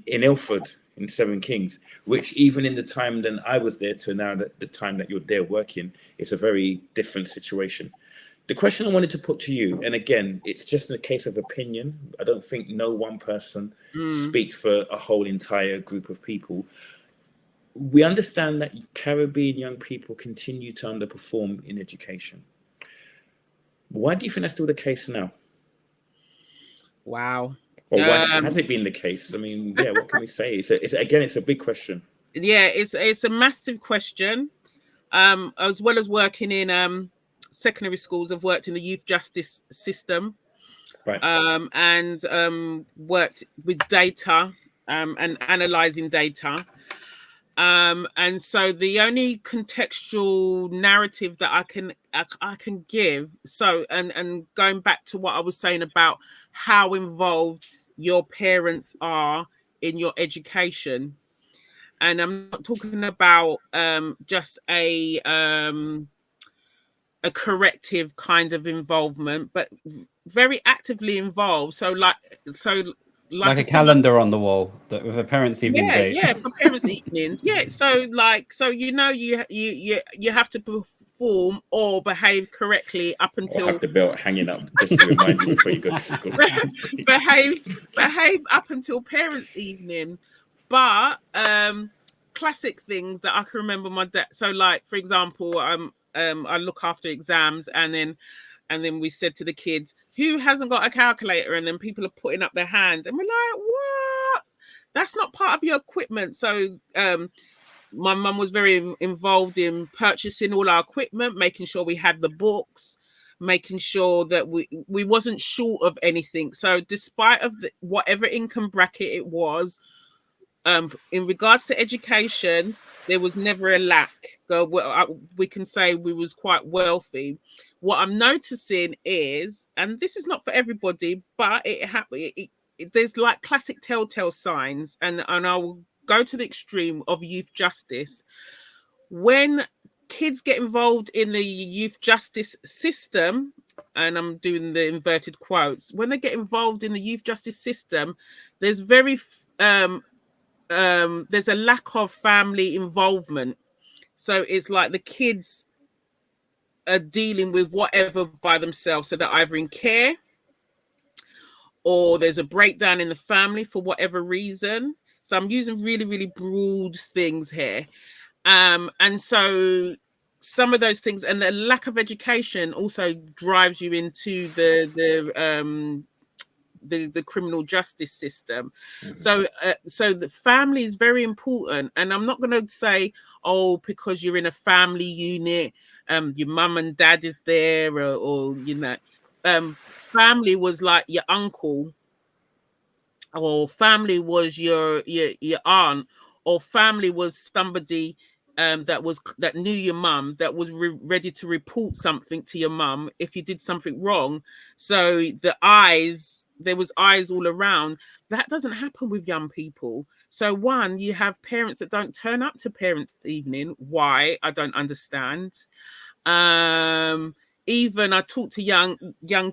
Ilford. In Seven Kings, which even in the time that I was there to now that the time that you're there working, it's a very different situation. The question I wanted to put to you, and again, it's just a case of opinion. I don't think no one person speaks for a whole entire group of people. We understand that Caribbean young people continue to underperform in education. Why do you think that's still the case now? Wow. Or why has it been the case? I mean, yeah, what can we say? It's a big question. Yeah, it's a massive question. As well as working in secondary schools, I've worked in the youth justice system, right? And worked with data and analysing data. And so the only contextual narrative that I can give. So and going back to what I was saying about how involved your parents are in your education, and I'm not talking about just a corrective kind of involvement, but very actively involved. So like a calendar on the wall with a parents' evening date. Yeah, for parents' evenings. Yeah, so you have to perform or behave correctly up until or have the belt hanging up just to remind you before you go to school. behave up until parents' evening. But classic things that I can remember my dad. So like for example, I look after exams, and then we said to the kids, who hasn't got a calculator? And then people are putting up their hand, and we're like, what? That's not part of your equipment. So my mum was very involved in purchasing all our equipment, making sure we had the books, making sure that we wasn't short of anything. So despite of whatever income bracket it was, in regards to education, there was never a lack. We can say we was quite wealthy. What I'm noticing is, and this is not for everybody, but there's like classic telltale signs, and I will go to the extreme of youth justice. When kids get involved in the youth justice system, and I'm doing the inverted quotes, when they get involved in the youth justice system, there's there's a lack of family involvement. So it's like the kids are dealing with whatever by themselves. So they're either in care, or there's a breakdown in the family for whatever reason. So I'm using really, really broad things here. And so some of those things, and the lack of education also drives you into the criminal justice system. Mm-hmm. So the family is very important. And I'm not going to say, because you're in a family unit, your mum and dad is there, or family was like your uncle, or family was your aunt, or family was somebody that knew your mum, that was ready to report something to your mum if you did something wrong. So there was eyes all around. That doesn't happen with young people. So one, you have parents that don't turn up to parents' evening. Why? I don't understand. Even I talk to young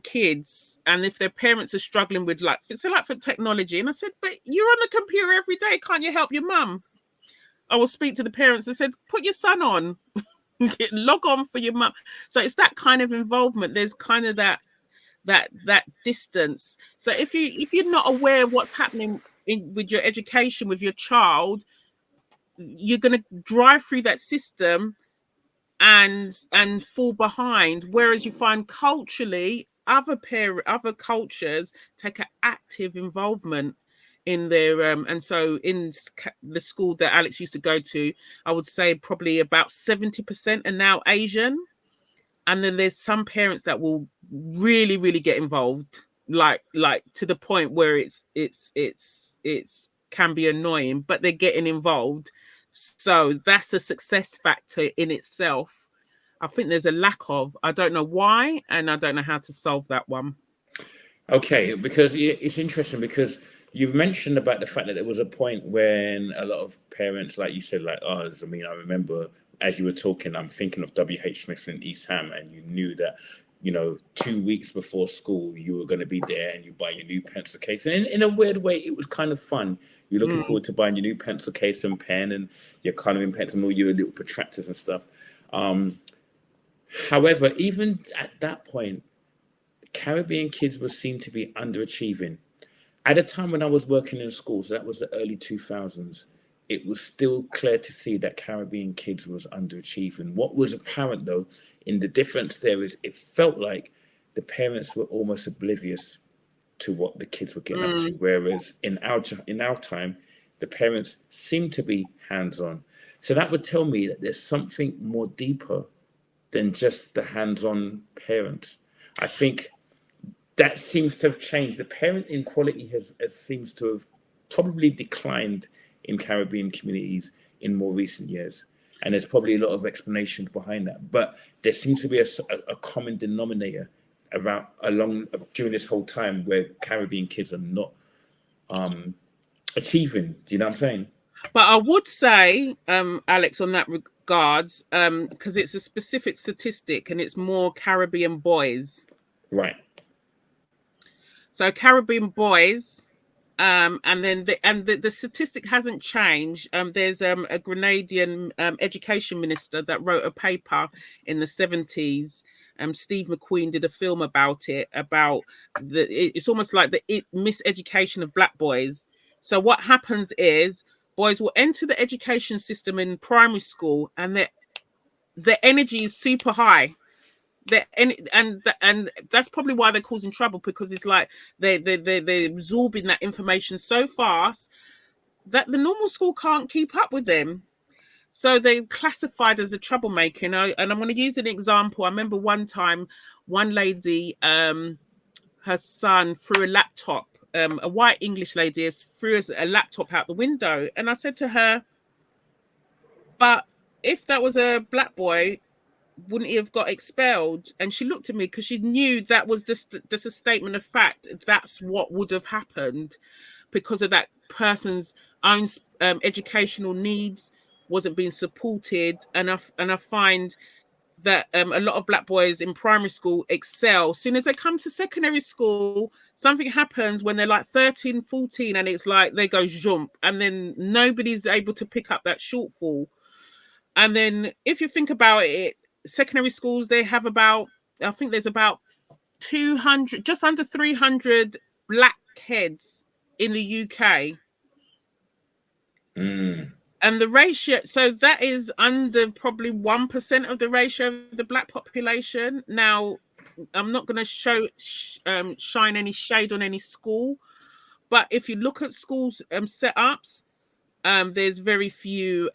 kids, and if their parents are struggling with for technology, and I said, but you're on the computer every day, can't you help your mum? I will speak to the parents and said, put your son on, log on for your mum. So it's that kind of involvement. There's kind of that that distance. So if you're not aware of what's happening with your education with your child, you're going to drive through that system and fall behind. Whereas you find culturally, other cultures take an active involvement in their and so in the school that Alex used to go to, I would say probably about 70% are now Asian. And then there's some parents that will really, really get involved, like to the point where it's can be annoying, but they're getting involved. So that's a success factor in itself. I think there's a lack of. I don't know why, and I don't know how to solve that one. Okay, because it's interesting because you've mentioned about the fact that there was a point when a lot of parents, like you said, like us. I mean, I remember as you were talking, I'm thinking of W.H. Smith in East Ham, and you knew that, 2 weeks before school, you were going to be there and you buy your new pencil case. And in a weird way, it was kind of fun. You're looking forward to buying your new pencil case and pen and your coloring pens and all your little protractors and stuff. However, even at that point, Caribbean kids were seen to be underachieving. At a time when I was working in schools, so that was the early 2000s, it was still clear to see that Caribbean kids was underachieving. What was apparent, though, in the difference there is it felt like the parents were almost oblivious to what the kids were getting up to, whereas in our time, the parents seemed to be hands-on. So that would tell me that there's something more deeper than just the hands-on parents. I think that seems to have changed. The parent inequality has seems to have probably declined in Caribbean communities in more recent years. And there's probably a lot of explanation behind that. But there seems to be a common denominator during this whole time where Caribbean kids are not achieving. Do you know what I'm saying? But I would say, Alex, on that regards, because it's a specific statistic and it's more Caribbean boys. Right. So Caribbean boys, and then the statistic hasn't changed. There's a Grenadian education minister that wrote a paper in the 70s. Steve McQueen did a film about it. It's almost like the miseducation of black boys. So what happens is boys will enter the education system in primary school, and their energy is super high. And that's probably why they're causing trouble, because it's like they're absorbing that information so fast that the normal school can't keep up with them. So they're classified as a troublemaker. And I'm going to use an example. I remember one time, one lady, her son threw a laptop, a white English lady threw a laptop out the window. And I said to her, but if that was a black boy, wouldn't he have got expelled? And she looked at me because she knew that was just a statement of fact. That's what would have happened because of that person's own educational needs wasn't being supported. And I find that a lot of black boys in primary school excel. As soon as they come to secondary school, something happens when they're like 13, 14, and it's like they go jump, and then nobody's able to pick up that shortfall. And then if you think about it, secondary schools, they have I think there's about 200, just under 300 black heads in the UK. And the ratio, so that is under probably 1% of the ratio of the black population. Now, I'm not going to shine any shade on any school, but if you look at schools setups, there's very few.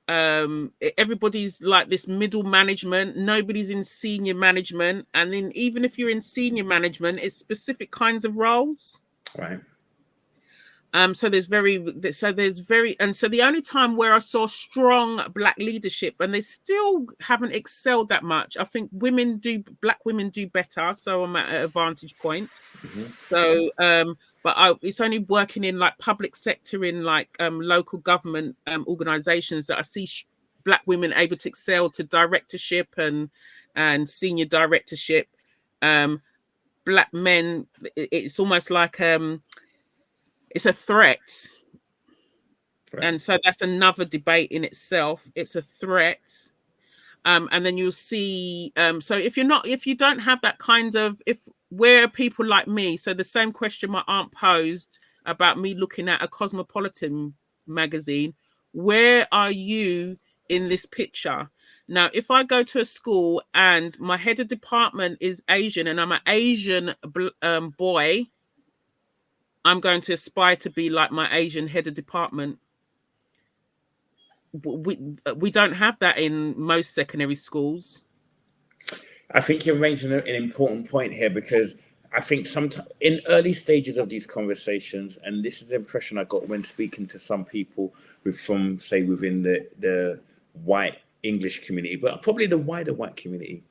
Everybody's like this middle management. Nobody's in senior management, and then even if you're in senior management, it's specific kinds of roles. Right. So the only time where I saw strong black leadership, and they still haven't excelled that much. I think black women do better, so I'm at an advantage point. So, but it's only working in like public sector, in like local government organizations, that I see black women able to excel to directorship and senior directorship. Black men, it's almost like it's a threat. Right. And so that's another debate in itself. It's a threat. And then you'll see, so if you don't have that kind of, if where are people like me? So the same question my aunt posed about me looking at a Cosmopolitan magazine. Where are you in this picture? Now, if I go to a school and my head of department is Asian and I'm an Asian boy, I'm going to aspire to be like my Asian head of department. We don't have that in most secondary schools. I think you're raising an important point here, because I think sometimes in early stages of these conversations, and this is the impression I got when speaking to some people from, say, within the white English community, but probably the wider white community.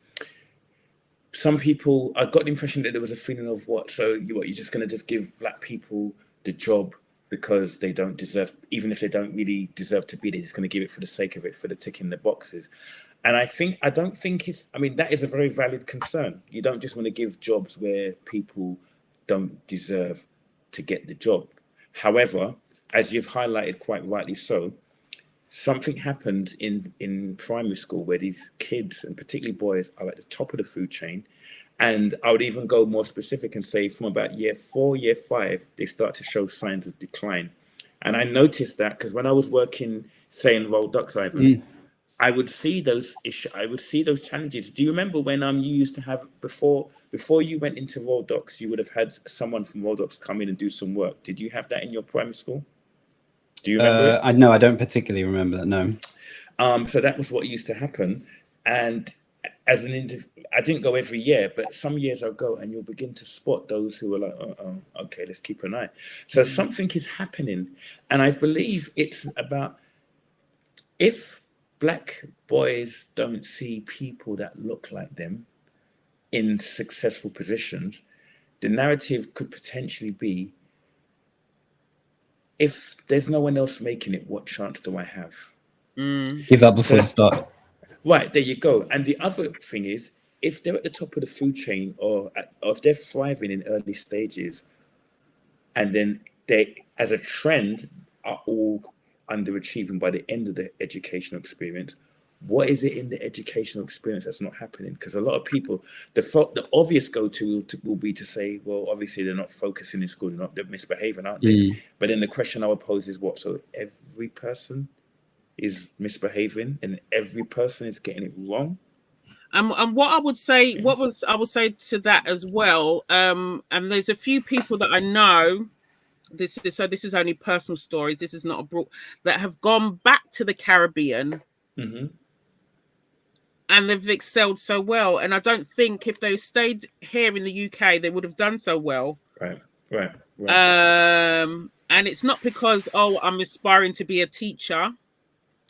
Some people, I got the impression that there was a feeling of you're just going to just give black people the job because they don't deserve, even if they don't really deserve to be, they're just going to give it for the sake of it, for the ticking the boxes. And I don't think that is a very valid concern. You don't just want to give jobs where people don't deserve to get the job. However, as you've highlighted quite rightly so, something happened in primary school where these kids, and particularly boys, are at the top of the food chain. And I would even go more specific and say from about year 4, year 5, they start to show signs of decline. And I noticed that because when I was working, say, in Royal Docks, Ivan, I would see those issues. I would see those challenges. Do you remember when you used to have, before you went into Royal Docks, you would have had someone from Royal Docks come in and do some work? Did you have that in your primary school? Do you remember? No, I don't particularly remember that. No. So that was what used to happen. And as I didn't go every year, but some years I'll go, and you'll begin to spot those who are like, okay, let's keep an eye. So something is happening. And I believe it's about, if black boys don't see people that look like them in successful positions, the narrative could potentially be, if there's no one else making it, what chance do I have? Give up before you start. Right, there you go. And the other thing is, if they're at the top of the food chain, or if they're thriving in early stages, and then they, as a trend, are all underachieving by the end of the educational experience, what is it in the educational experience that's not happening? Because a lot of people, the obvious go-to will be to say, well, obviously they're not focusing in school, they're misbehaving, aren't they? But then the question I would pose is what? So every person is misbehaving and every person is getting it wrong? And what I would say, I would say to that as well, and there's a few people that I know, this is only personal stories, this is not that have gone back to the Caribbean, and they've excelled so well. And I don't think if they stayed here in the UK, they would have done so well. Right. And it's not because, I'm aspiring to be a teacher,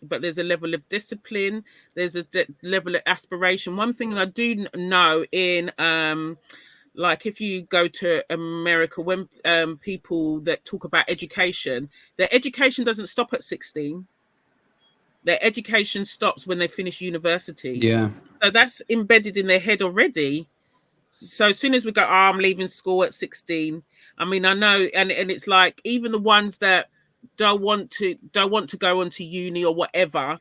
but there's a level of discipline, there's a level of aspiration. One thing I do know in, like if you go to America, when people that talk about education, their education doesn't stop at 16. Their education stops when they finish university. Yeah. So that's embedded in their head already. So as soon as we go, I'm leaving school at 16. I mean, I know, and it's like, even the ones that don't want to go on to uni or whatever,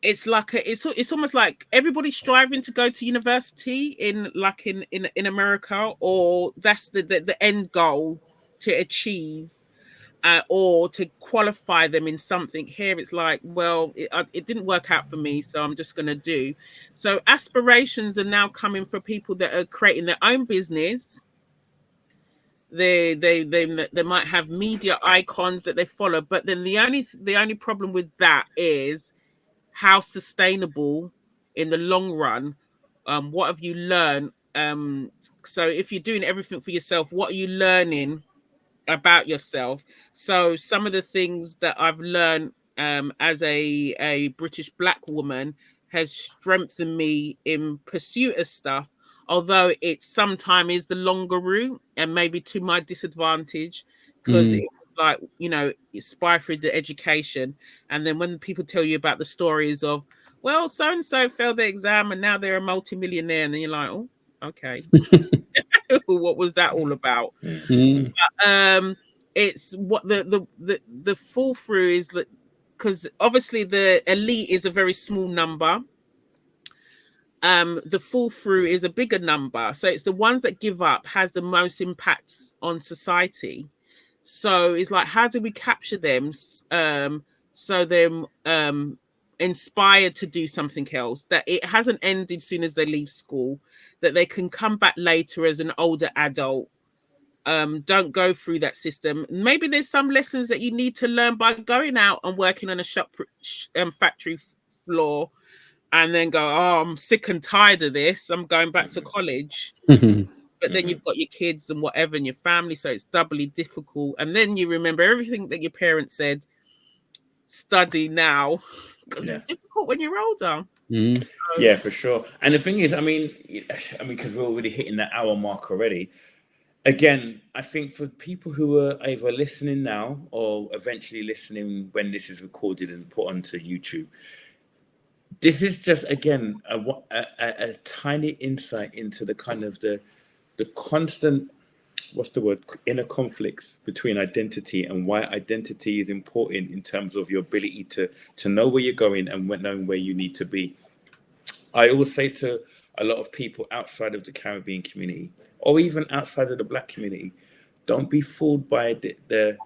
it's like it's almost like everybody's striving to go to university in America, or that's the end goal to achieve. Or to qualify them in something. Here it's like, well, it didn't work out for me, so I'm just going to do. So aspirations are now coming for people that are creating their own business. They might have media icons that they follow, but then the only problem with that is how sustainable in the long run. What have you learned? So if you're doing everything for yourself, what are you learning about yourself? So some of the things that I've learned as a British black woman has strengthened me in pursuit of stuff, although it sometimes is the longer route and maybe to my disadvantage, because it was like, aspire for the education, and then when people tell you about the stories of, well, so and so failed the exam and now they're a multimillionaire, and then you're like, oh, okay. What was that all about? But, it's what the fall through is, because obviously the elite is a very small number, the fall through is a bigger number. So it's the ones that give up has the most impact on society. So it's like, how do we capture them so they're inspired to do something else, that it hasn't ended soon as they leave school, that they can come back later as an older adult, don't go through that system. Maybe there's some lessons that you need to learn by going out and working on a factory floor, and then go, oh, I'm sick and tired of this, I'm going back to college. But then you've got your kids and whatever and your family, so it's doubly difficult. And then you remember everything that your parents said, study now, because it's difficult when you're older. Yeah, for sure. And the thing is, I mean, because we're already hitting that hour mark already. Again, I think for people who are either listening now or eventually listening when this is recorded and put onto YouTube, this is just, again, a tiny insight into the kind of the constant, what's the word, inner conflicts between identity, and why identity is important in terms of your ability to know where you're going and knowing where you need to be. I always say to a lot of people outside of the Caribbean community, or even outside of the Black community, don't be fooled by the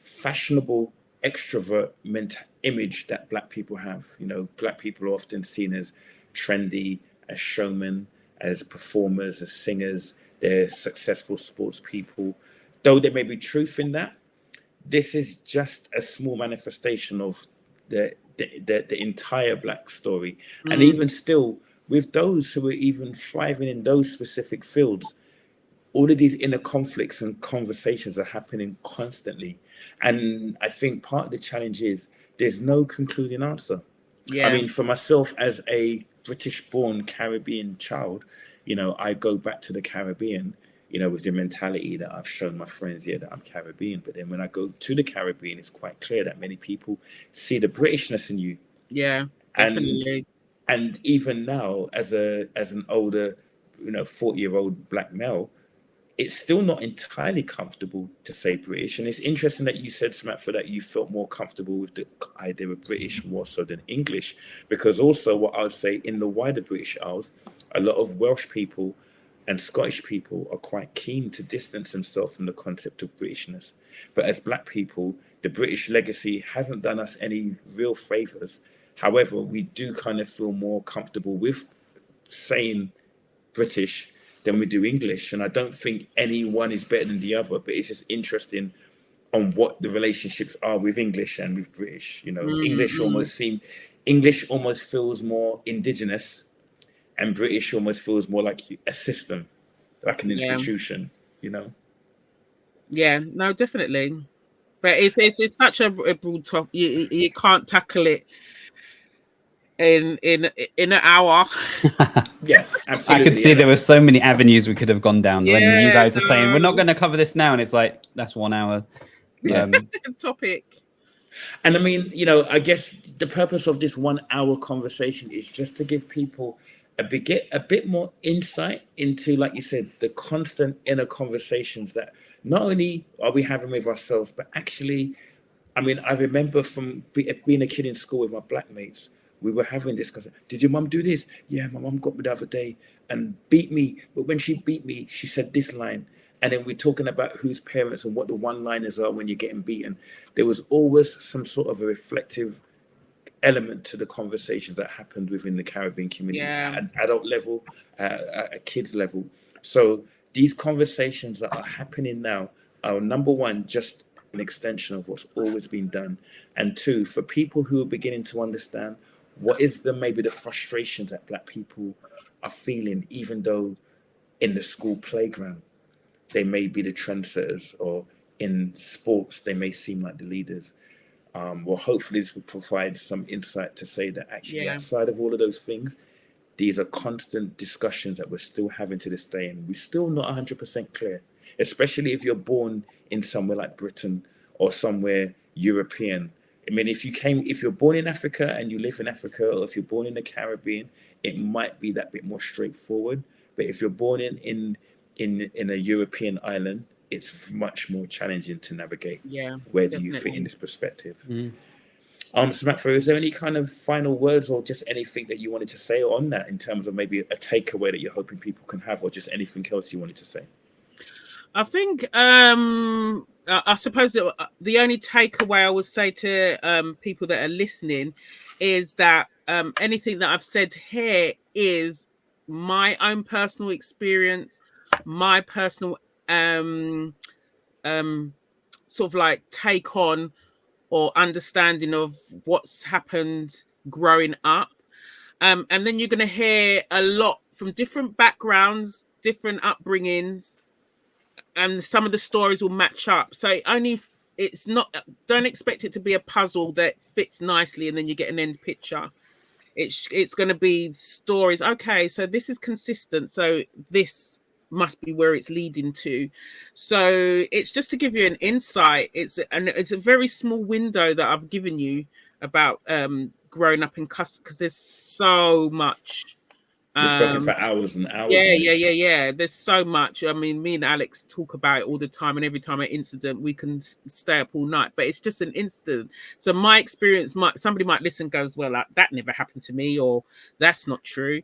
fashionable extrovert image that Black people have. You know, Black people are often seen as trendy, as showmen, as performers, as singers. They're successful sports people. Though there may be truth in that, this is just a small manifestation of the entire Black story. And even still, with those who are even thriving in those specific fields, all of these inner conflicts and conversations are happening constantly. And I think part of the challenge is there's no concluding answer. Yeah. I mean, for myself as a British-born Caribbean child, you know, I go back to the Caribbean, you know, with the mentality that I've shown my friends here that I'm Caribbean. But then when I go to the Caribbean, it's quite clear that many people see the Britishness in you. Yeah, definitely. And even now, as an older, you know, 40-year-old Black male, it's still not entirely comfortable to say British. And it's interesting that you said, Samantha, that you felt more comfortable with the idea of British more so than English, because also what I would say in the wider British Isles, a lot of Welsh people and Scottish people are quite keen to distance themselves from the concept of Britishness. But as Black people, the British legacy hasn't done us any real favours. However, we do kind of feel more comfortable with saying British than we do English. And I don't think any one is better than the other, but it's just interesting on what the relationships are with English and with British. You know, English almost feels more indigenous, and British almost feels more like a system, like an institution, you know? Yeah, no, definitely. But it's such a broad topic. You can't tackle it in an hour. Yeah, absolutely. I could see there were so many avenues we could have gone down. When you guys are saying we're not going to cover this now, and it's like that's 1 hour topic. And I mean, you know, I guess the purpose of this 1 hour conversation is just to give people a bit more insight into, like you said, the constant inner conversations that not only are we having with ourselves, but actually, I mean, I remember from being a kid in school with my Black mates, we were having this discussion. Did your mum do this? Yeah, my mum got me the other day and beat me. But when she beat me, she said this line. And then we're talking about whose parents and what the one-liners are when you're getting beaten. There was always some sort of a reflective element to the conversations that happened within the Caribbean community at an adult level, at a kids level. So these conversations that are happening now are, number one, just an extension of what's always been done. And two, for people who are beginning to understand what is maybe the frustrations that Black people are feeling, even though in the school playground, they may be the trendsetters, or in sports, they may seem like the leaders. Well, hopefully this will provide some insight to say that actually outside of all of those things, these are constant discussions that we're still having to this day, and we're still not 100% clear, especially if you're born in somewhere like Britain or somewhere European. I mean, if you're born in Africa and you live in Africa, or if you're born in the Caribbean, it might be that bit more straightforward. But if you're born in a European island, it's much more challenging to navigate. Yeah. Where do you fit in this perspective? Samantha, is there any kind of final words or just anything that you wanted to say on that in terms of maybe a takeaway that you're hoping people can have, or just anything else you wanted to say? I think I suppose the only takeaway I would say to people that are listening is that anything that I've said here is my own personal experience, my personal sort of like take on or understanding of what's happened growing up. And then you're going to hear a lot from different backgrounds, different upbringings, and some of the stories will match up. So it's not, don't expect it to be a puzzle that fits nicely and then you get an end picture. It's going to be stories. Okay, so this is consistent. So this must be where it's leading to. So it's just to give you an insight. It's a very small window that I've given you about growing up in custody, because there's so much. We're spoken for hours and hours. Yeah. There's so much. I mean, me and Alex talk about it all the time, and every time an incident, we can stay up all night. But it's just an incident. So my experience, somebody might listen, and goes, well, that never happened to me, or that's not true.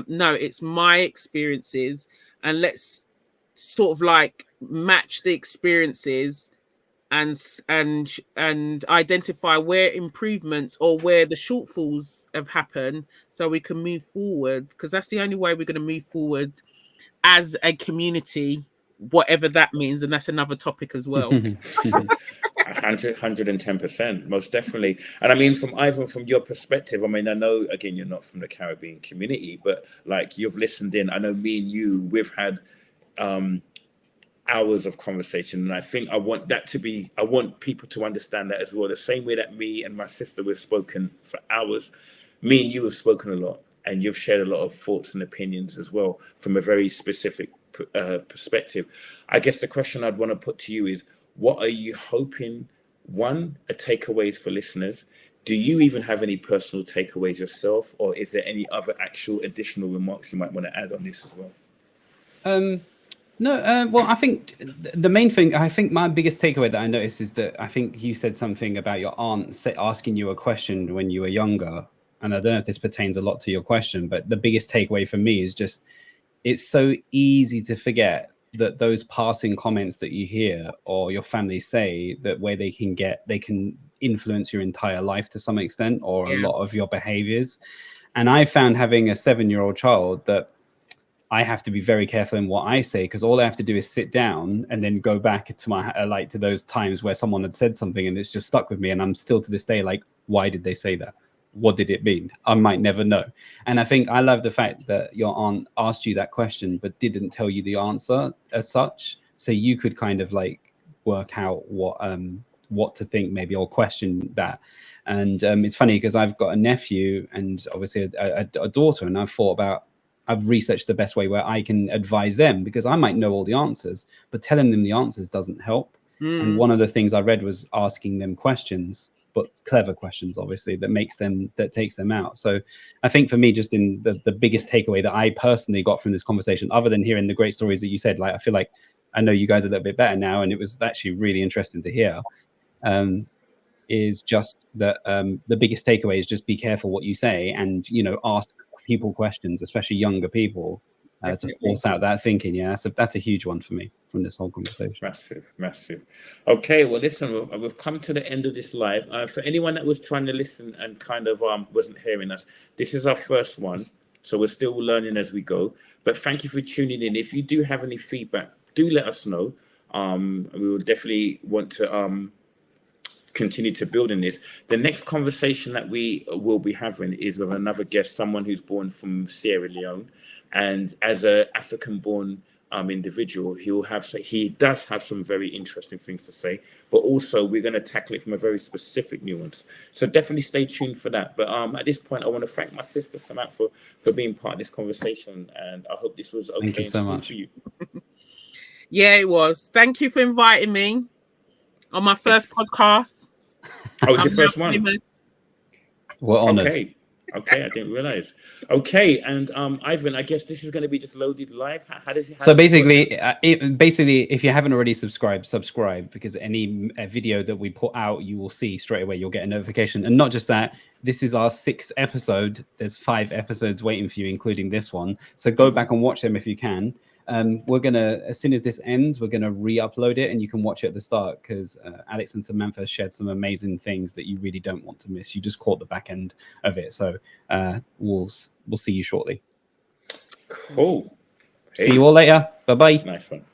No, it's my experiences, and let's sort of like match the experiences and identify where improvements or where the shortfalls have happened, so we can move forward, because that's the only way we're going to move forward as a community, whatever that means. And that's another topic as well. 110%, most definitely. And I mean, from your perspective, I mean, I know, again, you're not from the Caribbean community, but like, you've listened in. I know me and you, we've had hours of conversation, and I think I want people to understand that as well. The same way that me and my sister, we've spoken for hours, me and you have spoken a lot, and you've shared a lot of thoughts and opinions as well from a very specific perspective. I guess the question I'd want to put to you is, what are you hoping, one, a takeaways for listeners? Do you even have any personal takeaways yourself, or is there any other actual additional remarks you might want to add on this as well? No, well, I think the main thing, I think my biggest takeaway that I noticed is that I think you said something about your aunt asking you a question when you were younger. And I don't know if this pertains a lot to your question, but the biggest takeaway for me is just, it's so easy to forget that those passing comments that you hear or your family say, that where they can influence your entire life to some extent, or a lot of your behaviors. And I found, having a 7-year-old child, that I have to be very careful in what I say, because all I have to do is sit down and then go back to my to those times where someone had said something and it's just stuck with me, and I'm still to this day like, why did they say that? What did it mean? I might never know. And I think I love the fact that your aunt asked you that question but didn't tell you the answer as such, so you could kind of like work out what to think maybe, or question that. And it's funny because I've got a nephew and obviously a daughter, and I've researched the best way where I can advise them, because I might know all the answers, but telling them the answers doesn't help. And one of the things I read was asking them questions, but clever questions, obviously, that takes them out. So I think for me, just in the biggest takeaway that I personally got from this conversation, other than hearing the great stories that you said, like, I feel like I know you guys a little bit better now, and it was actually really interesting to hear, is just that the biggest takeaway is just be careful what you say, and, ask people questions, especially younger people, to force out that thinking. Yeah, that's a huge one for me from this whole conversation. Massive. Okay, well, listen, we've come to the end of this live. For anyone that was trying to listen and kind of wasn't hearing us, this is our first one, so we're still learning as we go. But thank you for tuning in. If you do have any feedback, do let us know. We will definitely want to continue to build in this. The next conversation that we will be having is with another guest, someone who's born from Sierra Leone, and as an African-born individual, he does have some very interesting things to say, but also we're going to tackle it from a very specific nuance. So definitely stay tuned for that. But at this point, I want to thank my sister Samantha for being part of this conversation, and I hope this was okay. Thank you so much for you. Yeah, it was. Thank you for inviting me on my first podcast. Oh, it's your first one? We're honored. Okay. Okay, I didn't realize. Okay, and Ivan, I guess this is going to be just loaded live. How does it? So basically, if you haven't already subscribe, because any video that we put out, you will see straight away. You'll get a notification, and not just that. This is our 6th episode. There's 5 episodes waiting for you, including this one. So go back and watch them if you can. We're gonna, as soon as this ends, we're gonna re-upload it, and you can watch it at the start, because Alex and Samantha shared some amazing things that you really don't want to miss. You just caught the back end of it. So we'll see you shortly. Cool. See you all later. Bye bye. Nice one.